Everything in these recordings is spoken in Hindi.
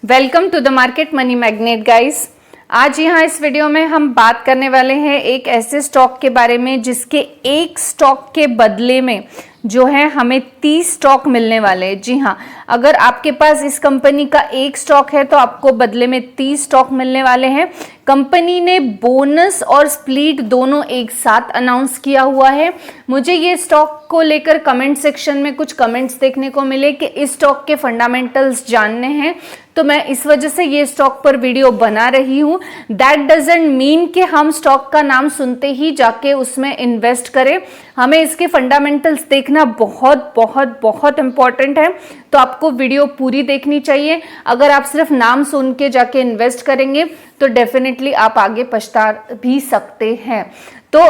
Welcome to the market money magnet guys. आज यहाँ इस वीडियो में हम बात करने वाले हैं एक ऐसे स्टॉक के बारे में जिसके एक स्टॉक के बदले में जो है हमें 30 स्टॉक मिलने वाले हैं। जी हाँ, अगर आपके पास इस कंपनी का एक स्टॉक है तो आपको बदले में 30 स्टॉक मिलने वाले हैं। कंपनी ने बोनस और स्प्लिट दोनों एक साथ अनाउंस किया हुआ है। मुझे ये स्टॉक को लेकर कमेंट सेक्शन में कुछ कमेंट्स देखने को मिले कि इस स्टॉक के फंडामेंटल्स जानने हैं, तो मैं इस वजह से ये स्टॉक पर वीडियो बना रही हूँ। दैट डजंट मीन कि हम स्टॉक का नाम सुनते ही जाके उसमें इन्वेस्ट करें। हमें इसके फंडामेंटल्स देखना बहुत बहुत बहुत इंपॉर्टेंट है, तो आपको वीडियो पूरी देखनी चाहिए। अगर आप सिर्फ नाम सुन के जाके इन्वेस्ट करेंगे तो डेफिनेटली आप आगे पछता भी सकते हैं। तो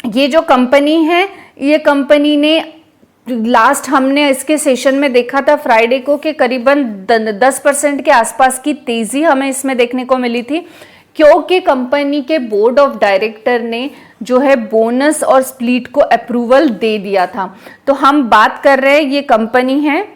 ये जो कंपनी है, ये कंपनी ने लास्ट हमने इसके सेशन में देखा था फ्राइडे को कि करीबन 10% के आसपास की तेजी हमें इसमें देखने को मिली थी, क्योंकि कंपनी के बोर्ड ऑफ डायरेक्टर ने जो है बोनस और स्प्लिट को अप्रूवल दे दिया था। तो हम बात कर रहे हैं, ये कंपनी है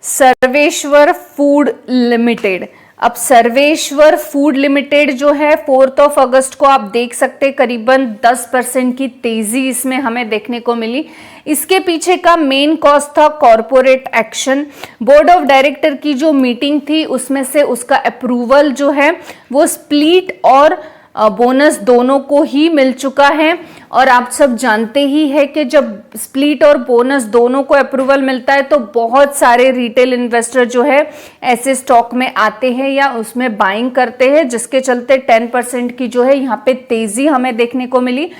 सर्वेश्वर फूड लिमिटेड। अब सर्वेश्वर फूड लिमिटेड जो है 4 अगस्त को आप देख सकते करीबन 10% की तेजी इसमें हमें देखने को मिली। इसके पीछे का मेन कॉज था corporate action. Board of director की जो मीटिंग थी उसमें से उसका अप्रूवल जो है वो स्प्लिट और बोनस दोनों को ही मिल चुका है। और आप सब जानते ही है कि जब स्प्लिट और बोनस दोनों को अप्रूवल मिलता है तो बहुत सारे रिटेल इन्वेस्टर जो है ऐसे स्टॉक में आते हैं या उसमें बाइंग करते हैं, जिसके चलते 10% की जो है यहाँ पे तेजी हमें देखने को मिली।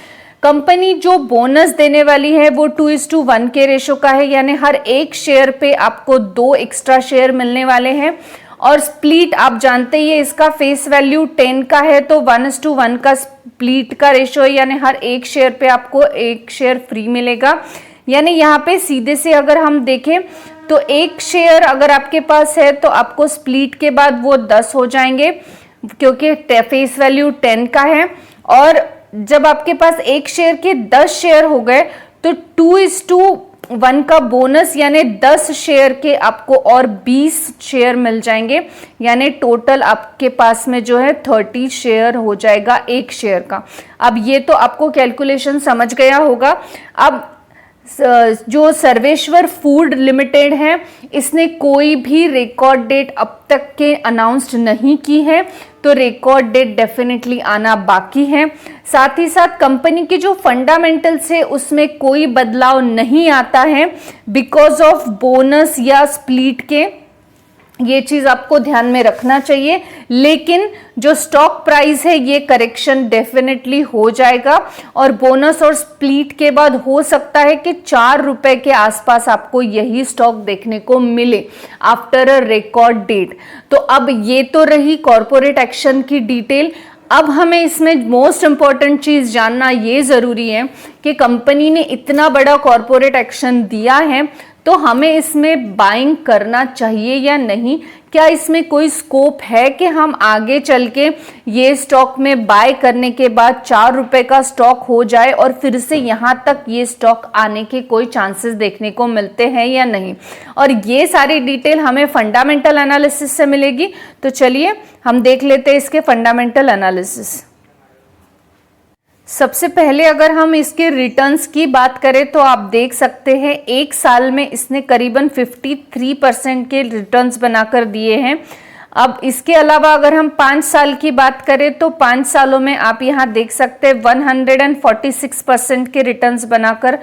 कंपनी जो बोनस देने वाली है वो 2:1 के रेशो का है, यानी हर एक शेयर पे आपको 2 एक्स्ट्रा शेयर मिलने वाले हैं। और स्प्लिट आप जानते ही है, इसका फेस वैल्यू 10 का है, तो 1:1 का स्प्लिट का रेशो है, यानी हर एक शेयर पे आपको एक शेयर फ्री मिलेगा। यानी यहाँ पे सीधे से अगर हम देखें तो एक शेयर अगर आपके पास है तो आपको स्प्लिट के बाद वो 10 हो जाएंगे, क्योंकि फेस वैल्यू 10 का है। और जब आपके पास एक शेयर के 10 शेयर हो गए तो 2:1 का बोनस यानी 10 शेयर के आपको और 20 शेयर मिल जाएंगे, यानी टोटल आपके पास में जो है 30 शेयर हो जाएगा एक शेयर का। अब ये तो आपको कैलकुलेशन समझ गया होगा। अब जो सर्वेश्वर फूड लिमिटेड है, इसने कोई भी रिकॉर्ड डेट अब तक के अनाउंस्ड नहीं की है, तो रिकॉर्ड डेट डेफिनेटली आना बाकी है। साथ ही साथ कंपनी के जो फंडामेंटल्स है उसमें कोई बदलाव नहीं आता है बिकॉज ऑफ बोनस या स्प्लिट के। ये चीज आपको ध्यान में रखना चाहिए। लेकिन जो स्टॉक प्राइस है ये करेक्शन डेफिनेटली हो जाएगा और बोनस और स्प्लिट के बाद हो सकता है कि 4 रुपए के आसपास आपको यही स्टॉक देखने को मिले आफ्टर अ रिकॉर्ड डेट। तो अब ये तो रही कॉर्पोरेट एक्शन की डिटेल। अब हमें इसमें मोस्ट इंपॉर्टेंट चीज जानना ये जरूरी है कि कंपनी ने इतना बड़ा कॉर्पोरेट एक्शन दिया है तो हमें इसमें बाइंग करना चाहिए या नहीं। क्या इसमें कोई स्कोप है कि हम आगे चल के ये स्टॉक में बाय करने के बाद 4 रुपए का स्टॉक हो जाए और फिर से यहाँ तक ये स्टॉक आने के कोई चांसेस देखने को मिलते हैं या नहीं। और ये सारी डिटेल हमें फंडामेंटल एनालिसिस से मिलेगी। तो चलिए हम देख लेते हैं इसके फंडामेंटल एनालिसिस। सबसे पहले अगर हम इसके रिटर्न्स की बात करें तो आप देख सकते हैं एक साल में इसने करीबन 53% के रिटर्न्स बनाकर दिए हैं। अब इसके अलावा अगर हम 5 साल की बात करें तो 5 सालों में आप यहाँ देख सकते हैं 146% के रिटर्न्स बनाकर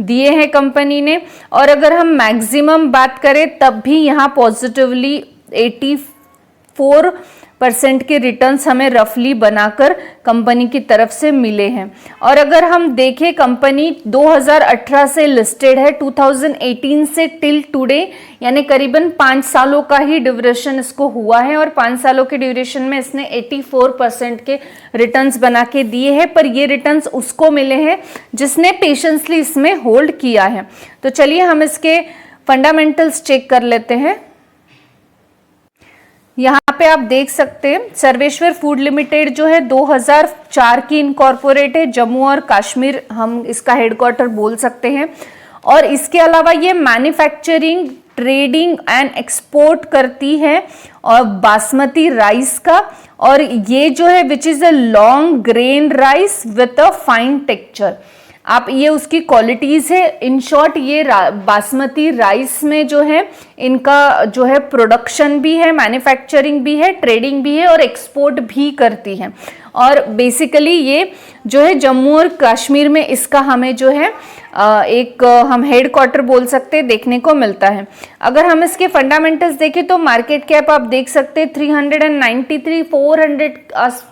दिए हैं कंपनी ने। और अगर हम मैक्सिमम बात करें तब भी यहाँ पॉजिटिवली 84% के रिटर्न्स हमें रफली बनाकर कंपनी की तरफ से मिले हैं। और अगर हम देखें कंपनी 2018 से लिस्टेड है, 2018 से टिल टुडे यानी करीबन 5 सालों का ही ड्यूरेशन इसको हुआ है और 5 सालों के ड्यूरेशन में इसने 84% के रिटर्न्स बना के दिए हैं। पर ये रिटर्न्स उसको मिले हैं जिसने पेशेंसली इसमें होल्ड किया है। तो चलिए हम इसके फंडामेंटल्स चेक कर लेते हैं। यहाँ पे आप देख सकते हैं सर्वेश्वर फूड लिमिटेड जो है 2004 की इनकॉर्पोरेट है, जम्मू और कश्मीर हम इसका हेडक्वार्टर बोल सकते हैं। और इसके अलावा ये मैन्युफैक्चरिंग ट्रेडिंग एंड एक्सपोर्ट करती है और बासमती राइस का, और ये जो है which is a long grain rice with a fine texture. आप ये उसकी क्वालिटीज है। इन शॉर्ट ये बासमती राइस में जो है इनका जो है प्रोडक्शन भी है, मैन्युफैक्चरिंग भी है, ट्रेडिंग भी है और एक्सपोर्ट भी करती है। और बेसिकली ये जो है जम्मू और कश्मीर में इसका हमें जो है एक हम हेड क्वार्टर बोल सकते हैं देखने को मिलता है। अगर हम इसके फंडामेंटल्स देखें तो मार्केट कैप आप देख सकते हैं 393 400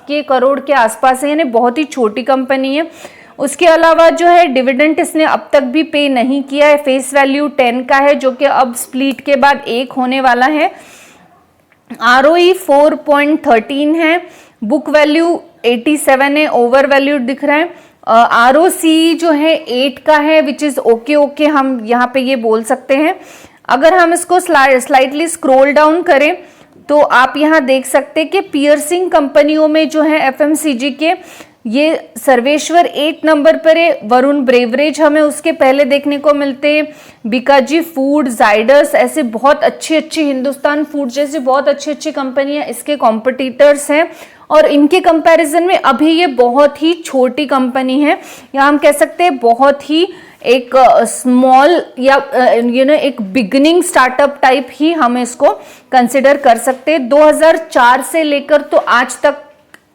के करोड़ के आसपास है, यानी बहुत ही छोटी कंपनी है। उसके अलावा जो है डिविडेंड इसने अब तक भी पे नहीं किया है। फेस वैल्यू 10 का है, जो कि अब स्प्लिट के बाद 1 होने वाला है। ROE 4.13 है, बुक वैल्यू 87 है, ओवर वैल्यू दिख रहा है। ROCE जो है 8 का है, विच इज ओके, हम यहाँ पे ये बोल सकते हैं। अगर हम इसको स्लाइटली स्क्रॉल डाउन करें तो आप यहाँ देख सकते हैं कि पियर्सिंग कंपनियों में जो है FMCG के ये सर्वेश्वर 8 नंबर पर है। वरुण ब्रेवरेज हमें उसके पहले देखने को मिलते हैं। बीकाजी फूड, जाइडस, ऐसे बहुत अच्छी हिंदुस्तान फूड जैसी बहुत अच्छी कंपनियां इसके कॉम्पिटिटर्स हैं, और इनके कंपैरिजन में अभी ये बहुत ही छोटी कंपनी है, या हम कह सकते हैं बहुत ही एक स्मॉल या एक बिगिनिंग स्टार्टअप टाइप ही हम इसको कंसिडर कर सकते हैं। 2004 से लेकर तो आज तक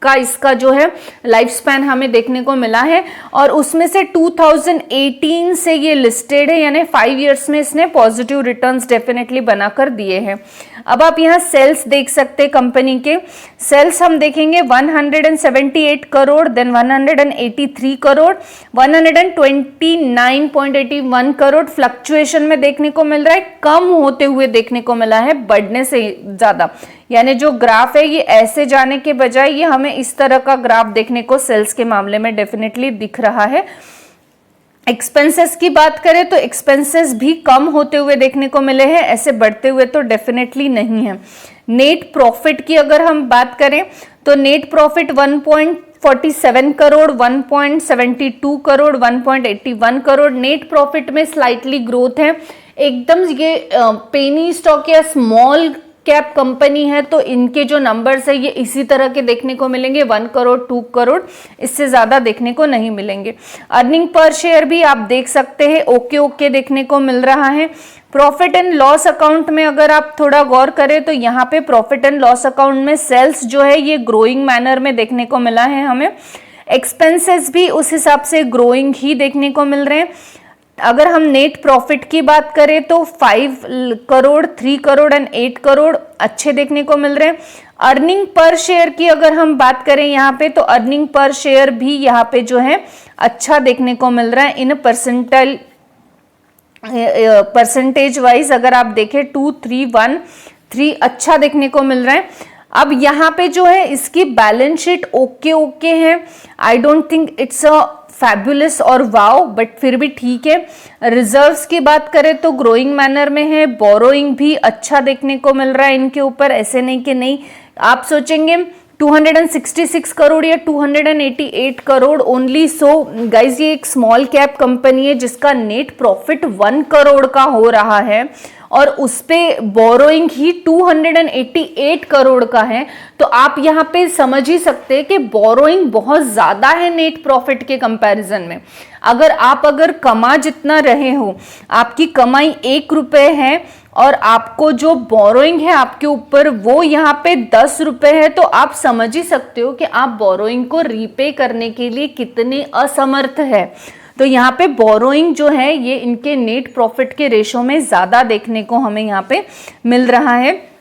का इसका जो है लाइफ स्पैन हमें देखने को मिला है, और उसमें से 2018 से ये लिस्टेड है, यानी 5 इयर्स में इसने पॉजिटिव रिटर्न्स डेफिनेटली बनाकर दिए हैं। अब आप यहाँ सेल्स देख सकते हैं। कंपनी के सेल्स हम देखेंगे 178 करोड़, देन 183 करोड़, 129.81 करोड़। फ्लक्चुएशन में देखने को मिल रहा है, कम होते हुए देखने को मिला है, बढ़ने से ज्यादा, यानी जो ग्राफ है ये ऐसे जाने के बजाय ये हमें इस तरह का ग्राफ देखने को सेल्स के मामले में डेफिनेटली दिख रहा है। एक्सपेंसेस की बात करें तो एक्सपेंसेस भी कम होते हुए देखने को मिले हैं, ऐसे बढ़ते हुए तो डेफिनेटली नहीं है। नेट प्रॉफिट की अगर हम बात करें तो net profit 1.47 crore, 1.72 crore, 1.81 crore. Net profit में स्लाइटली ग्रोथ है। एकदम ये पेनी स्टॉक या स्मॉल कैप कंपनी है, तो इनके जो नंबर्स है ये इसी तरह के देखने को मिलेंगे, 1 करोड़ 2 करोड़, इससे ज्यादा देखने को नहीं मिलेंगे। अर्निंग पर शेयर भी आप देख सकते हैं ओके देखने को मिल रहा है। प्रॉफिट एंड लॉस अकाउंट में अगर आप थोड़ा गौर करें तो यहाँ पे प्रॉफिट एंड लॉस अकाउंट में सेल्स जो है ये ग्रोइंग मैनर में देखने को मिला है हमें। एक्सपेंसेस भी उस हिसाब से ग्रोइंग ही देखने को मिल रहे हैं। अगर हम नेट प्रॉफिट की बात करें तो 5 करोड़, 3 करोड़ एंड 8 करोड़ अच्छे देखने को मिल रहे हैं। अर्निंग पर शेयर की अगर हम बात करें यहाँ पे तो अर्निंग पर शेयर भी यहाँ पे जो है अच्छा देखने को मिल रहा है। इन परसेंटेज वाइज अगर आप देखें 2, 3, 1, 3 अच्छा देखने को मिल रहा है। अब यहाँ पे जो है इसकी बैलेंस शीट ओके है। I don't think it's a fabulous और वाव, बट फिर भी ठीक है। रिजर्व्स की बात करें तो ग्रोइंग मैनर में है। बोरोइंग भी अच्छा देखने को मिल रहा है इनके ऊपर, ऐसे नहीं कि नहीं। आप सोचेंगे 266 करोड़ या 288 करोड़ ओनली। सो गाइज ये एक स्मॉल कैप कंपनी है जिसका नेट प्रॉफिट 1 करोड़ का हो रहा है और उस पे बोरोइंग ही 288 करोड़ का है। तो आप यहाँ पे समझ ही सकते हैं कि बोरोइंग बहुत ज्यादा है नेट प्रॉफिट के कंपैरिजन में। अगर कमा जितना रहे हो, आपकी कमाई 1 रुपए है और आपको जो बोरोइंग है आपके ऊपर वो यहाँ पे 10 रुपए है, तो आप समझ ही सकते हो कि आप बोरोइंग को रीपे करने के लिए कितने असमर्थ है। तो यहाँ पे बोरोइंग जो है ये इनके नेट प्रॉफिट के रेशो में ज्यादा देखने को हमें यहाँ पे मिल रहा है।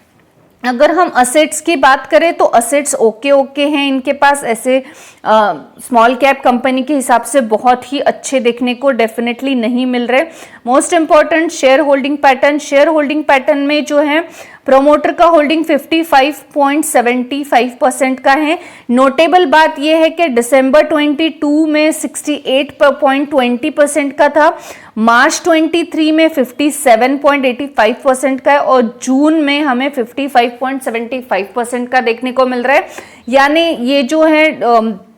अगर हम असेट्स की बात करें तो असेट्स ओके हैं इनके पास, ऐसे स्मॉल कैप कंपनी के हिसाब से बहुत ही अच्छे देखने को डेफिनेटली नहीं मिल रहे। Most important share holding pattern में जो है प्रोमोटर का होल्डिंग 55.75% का है। नोटेबल बात यह है कि दिसंबर 22 में 68.20% का था, मार्च 23 में 57.85% का है और जून में हमें 55.75% का देखने को मिल रहा है। यानी ये जो है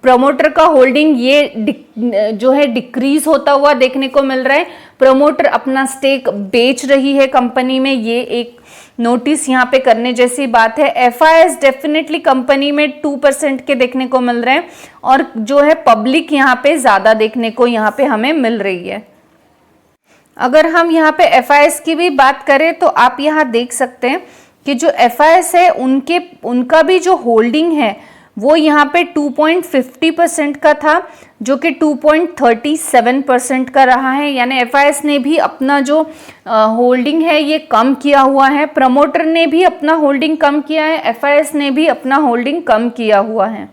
प्रमोटर का होल्डिंग ये जो है डिक्रीज होता हुआ देखने को मिल रहा है। प्रमोटर अपना स्टेक बेच रही है कंपनी में, ये एक नोटिस यहाँ पे करने जैसी बात है। एफआईएस डेफिनेटली कंपनी में 2% के देखने को मिल रहे हैं और जो है पब्लिक यहाँ पे ज्यादा देखने को यहाँ पे हमें मिल रही है। अगर हम यहाँ पे एफआईएस की भी बात करें तो आप यहाँ देख सकते हैं कि जो एफआईएस है उनका भी जो होल्डिंग है वो यहाँ पे 2.50% का था, जो कि 2.37% का रहा है। यानी एफआईएस ने भी अपना जो होल्डिंग है ये कम किया हुआ है, प्रमोटर ने भी अपना होल्डिंग कम किया है, एफआईएस ने भी अपना होल्डिंग कम किया हुआ है।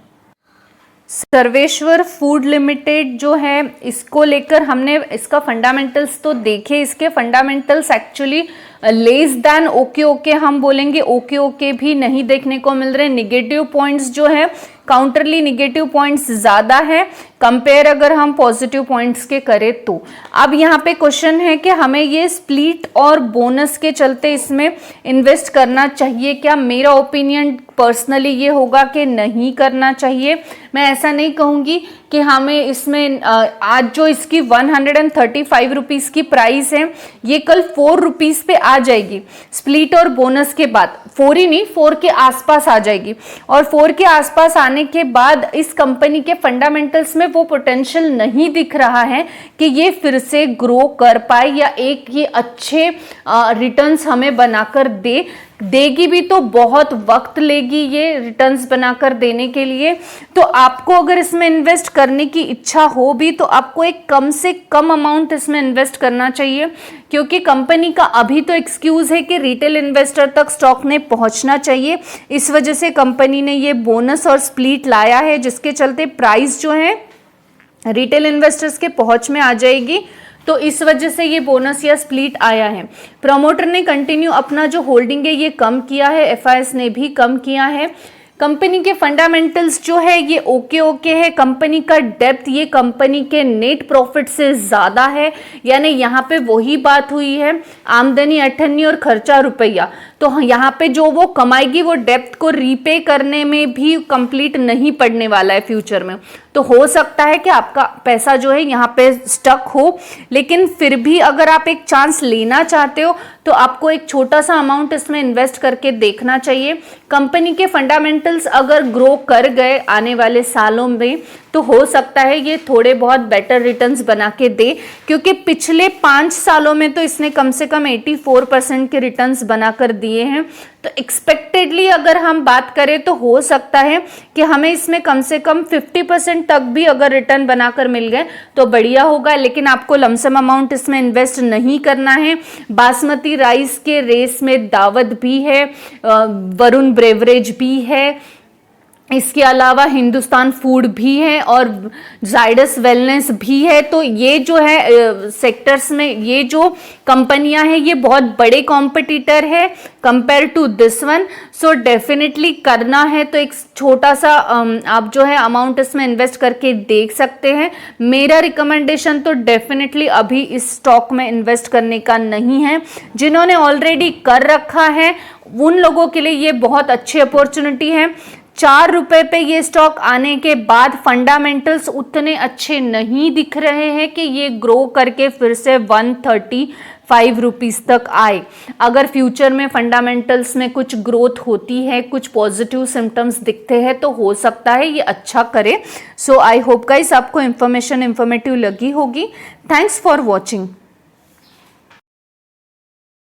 सर्वेश्वर फूड लिमिटेड जो है इसको लेकर हमने इसका फंडामेंटल्स तो देखे, इसके fundamentals actually less than okay हम बोलेंगे, ओके भी नहीं देखने को मिल रहे। निगेटिव पॉइंट्स जो है काउंटरली निगेटिव पॉइंट्स ज्यादा है कंपेयर अगर हम पॉजिटिव पॉइंट्स के करें तो। अब यहाँ पे क्वेश्चन है कि हमें ये स्प्लिट और बोनस के चलते इसमें इन्वेस्ट करना चाहिए क्या? मेरा ओपिनियन पर्सनली ये होगा कि नहीं करना चाहिए। मैं ऐसा नहीं कहूँगी कि हमें इसमें आज जो इसकी 135 रुपीज़ की प्राइस है ये कल 4 रुपीज़ पे आ जाएगी स्प्लिट और बोनस के बाद, 4 ही नहीं 4 के आसपास आ जाएगी। और 4 के आसपास आने के बाद इस कंपनी के फंडामेंटल्स में वो पोटेंशियल नहीं दिख रहा है कि ये फिर से ग्रो कर पाए या एक ये अच्छे रिटर्न्स हमें बनाकर देगी भी तो बहुत वक्त लेगी ये रिटर्न्स बनाकर देने के लिए। तो आपको अगर इसमें इन्वेस्ट करने की इच्छा हो भी तो आपको एक कम से कम अमाउंट इसमें इन्वेस्ट करना चाहिए, क्योंकि कंपनी का अभी तो एक्सक्यूज है कि रिटेल इन्वेस्टर तक स्टॉक ने पहुंचना चाहिए। इस वजह से कंपनी ने ये बोनस और स्प्लिट लाया है, जिसके चलते प्राइस जो है रिटेल इन्वेस्टर्स के पहुंच में आ जाएगी। तो इस वजह से ये बोनस या स्प्लिट आया है। प्रमोटर ने कंटिन्यू अपना जो होल्डिंग है ये कम किया है, एफआईएस ने भी कम किया है। कंपनी के फंडामेंटल्स जो है ये ओके है। कंपनी का डेप्थ ये कंपनी के नेट प्रॉफिट से ज्यादा है, यानी यहाँ पे वही बात हुई है, आमदनी 98 और खर्चा रुपया। तो यहाँ पे जो वो कमाएगी वो डेप्थ को रीपे करने में भी कंप्लीट नहीं पड़ने वाला है फ्यूचर में। तो हो सकता है कि आपका पैसा जो है यहाँ पे स्टक हो, लेकिन फिर भी अगर आप एक चांस लेना चाहते हो तो आपको एक छोटा सा अमाउंट इसमें इन्वेस्ट करके देखना चाहिए। कंपनी के फंडामेंटल्स अगर ग्रो कर गए आने वाले सालों में तो हो सकता है ये थोड़े बहुत बेटर रिटर्न्स बना के दे, क्योंकि पिछले 5 सालों में तो इसने कम से कम 84% के रिटर्न्स बनाकर दिए हैं। तो एक्सपेक्टेडली अगर हम बात करें तो हो सकता है कि हमें इसमें कम से कम 50% तक भी अगर रिटर्न बनाकर मिल गए तो बढ़िया होगा। लेकिन आपको लमसम अमाउंट इसमें इन्वेस्ट नहीं करना है। बासमती राइस के रेस में दावत भी है, वरुण ब्रेवरेज भी है, इसके अलावा हिंदुस्तान फूड भी है और जाइडस वेलनेस भी है। तो ये जो है सेक्टर्स में ये जो कंपनियां हैं ये बहुत बड़े कॉम्पिटिटर है compare to this one. So definitely करना है तो एक छोटा सा आप जो है अमाउंट इसमें इन्वेस्ट करके देख सकते हैं। मेरा रिकमेंडेशन तो डेफिनेटली अभी इस स्टॉक में इन्वेस्ट करने का नहीं है। जिन्होंने ऑलरेडी कर रखा है उन लोगों के लिए ये बहुत अच्छी अपॉर्चुनिटी है। 4 रुपए पे ये स्टॉक आने के बाद फंडामेंटल्स उतने अच्छे नहीं दिख रहे हैं कि ये ग्रो करके फिर से 135 रुपीस तक आए। अगर फ्यूचर में फंडामेंटल्स में कुछ ग्रोथ होती है, कुछ पॉजिटिव सिम्टम्स दिखते हैं तो हो सकता है ये अच्छा करे। सो आई होप गाइस आपको इन्फॉर्मेटिव लगी होगी। Thanks for watching.